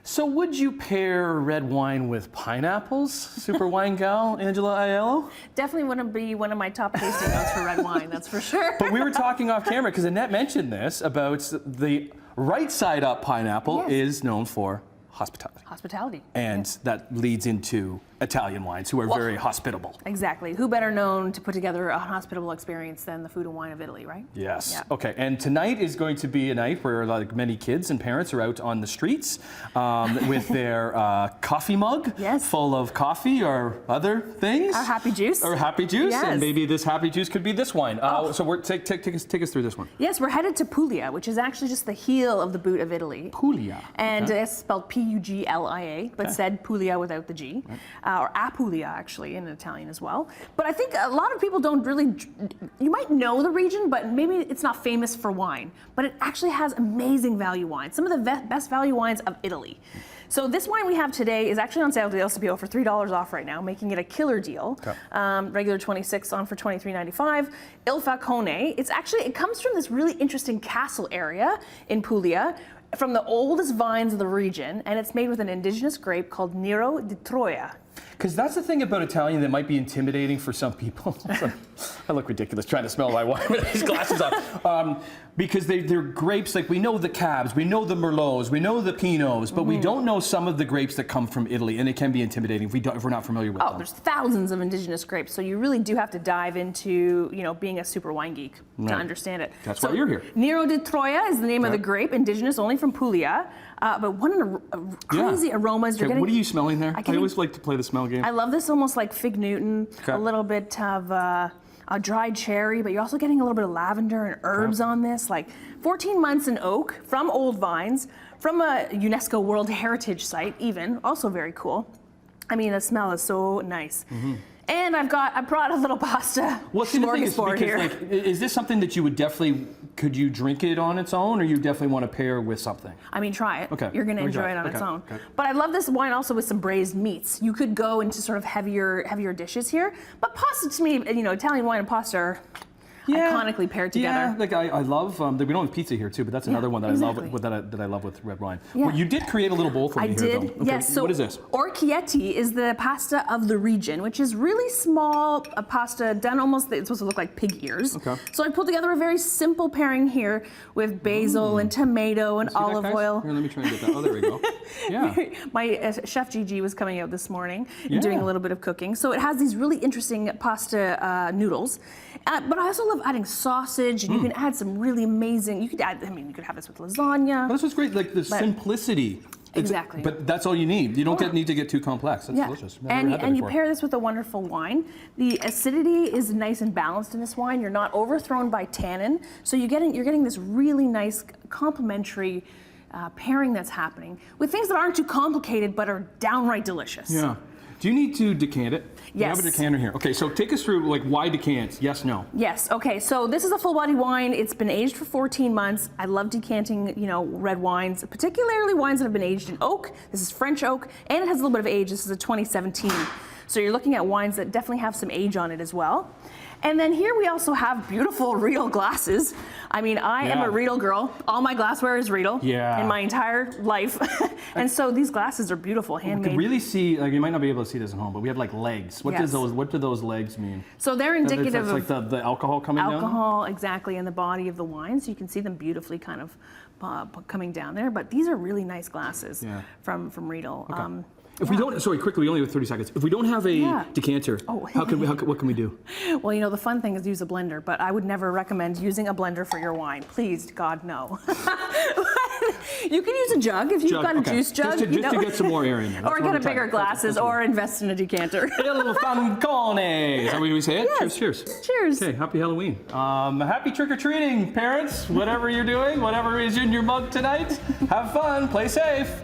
So would you pair red wine with pineapples, super wine gal, Angela Aiello? Definitely wouldn't be one of my top tasting notes for red wine, that's for sure. But we were talking off camera, because Annette mentioned this, about the right side up pineapple is known for hospitality. Hospitality. And that leads into Italian wines, who are very hospitable. Exactly. Who better known to put together a hospitable experience than the food and wine of Italy, right? Yes. Yeah. Okay. And tonight is going to be a night where, like, many kids and parents are out on the streets with their coffee mug full of coffee or other things. Our happy juice. Or happy juice. Yes. And maybe this happy juice could be this wine. So take us through this one. Yes, we're headed to Puglia, which is actually just the heel of the boot of Italy. Puglia. And it's spelled P-U-G-L-I-A, but said Puglia without the G. Or Apulia, actually, in Italian as well. But I think a lot of people don't really, you might know the region, but maybe it's not famous for wine. But it actually has amazing value wines, some of the best value wines of Italy. So this wine we have today is actually on sale at the LCBO for $3 off right now, making it a killer deal. Regular 26 on for $23.95. Il Falcone, it comes from this really interesting castle area in Puglia, from the oldest vines of the region, and it's made with an indigenous grape called Nero di Troia. Because that's the thing about Italian that might be intimidating for some people. I look ridiculous trying to smell my wine with these glasses on. Because they're grapes, like we know the Cabs, we know the Merlots, we know the Pinots, but we don't know some of the grapes that come from Italy, and it can be intimidating if we're not familiar with them. Oh, there's thousands of indigenous grapes, so you really do have to dive into, being a super wine geek to understand it. That's why you're here. Nero di Troia is the name of the grape, indigenous only from Puglia, but one of the crazy aromas. What are you smelling there? I always like to play the smell game. I love this almost like fig Newton, a little bit of a dried cherry, but you're also getting a little bit of lavender and herbs on this. Like 14 months in oak from old vines, from a UNESCO World Heritage Site even, also very cool. I mean, the smell is so nice. And I brought a little pasta smorgasbord here. Like, is this something that you would could you drink it on its own, or you definitely want to pair with something? I mean, try it. Okay. You're going to enjoy it on its own. Okay. But I love this wine also with some braised meats. You could go into sort of heavier dishes here. But pasta, to me, Italian wine and pasta are iconically paired together. Yeah, like I love. We don't have pizza here too, but that's another one that I love. That I love with red wine. Well, you did create a little bowl for me here, though. I did. Okay, yes. So what is this? Orchietti is the pasta of the region, which is really small pasta done almost. It's supposed to look like pig ears. Okay. So I pulled together a very simple pairing here with basil and tomato and olive oil. Here, let me try and get that. Oh, there we go. Yeah. My chef Gigi was coming out this morning and doing a little bit of cooking. So it has these really interesting pasta noodles, but I also love adding sausage, and you can add some really amazing. You could add. I mean, you could have this with lasagna. But this was great, like the simplicity. Exactly. But that's all you need. You don't need to get too complex. That's delicious. And you pair this with a wonderful wine. The acidity is nice and balanced in this wine. You're not overthrown by tannin, so you're getting this really nice complementary pairing that's happening with things that aren't too complicated but are downright delicious. Yeah. Do you need to decant it? Yes. You have a decanter here. Okay, so take us through, like, why decant? Yes, no. Yes, okay, so this is a full body wine. It's been aged for 14 months. I love decanting, red wines, particularly wines that have been aged in oak. This is French oak, and it has a little bit of age. This is a 2017. So you're looking at wines that definitely have some age on it as well. And then here we also have beautiful Riedel glasses. I mean, I am a Riedel girl. All my glassware is Riedel in my entire life. And so these glasses are beautiful, handmade. You can really see, like, you might not be able to see this at home, but we have like legs. What do those legs mean? So they're indicative of like the alcohol coming down? Alcohol, exactly, in the body of the wine. So you can see them beautifully kind of coming down there. But these are really nice glasses from Riedel. Okay. If we don't, sorry, quickly, we only have 30 seconds. If we don't have a decanter, what can we do? Well, the fun thing is use a blender, but I would never recommend using a blender for your wine. Please, God, no. You can use a jug if you've got a juice jug. Just to get some more air in there. Or get a bigger glasses, or invest in a decanter. Il Falcone. Is that what we say it? Yes. Cheers. Cheers. Okay, happy Halloween. Happy trick-or-treating, parents. Whatever you're doing, whatever is in your mug tonight, have fun, play safe.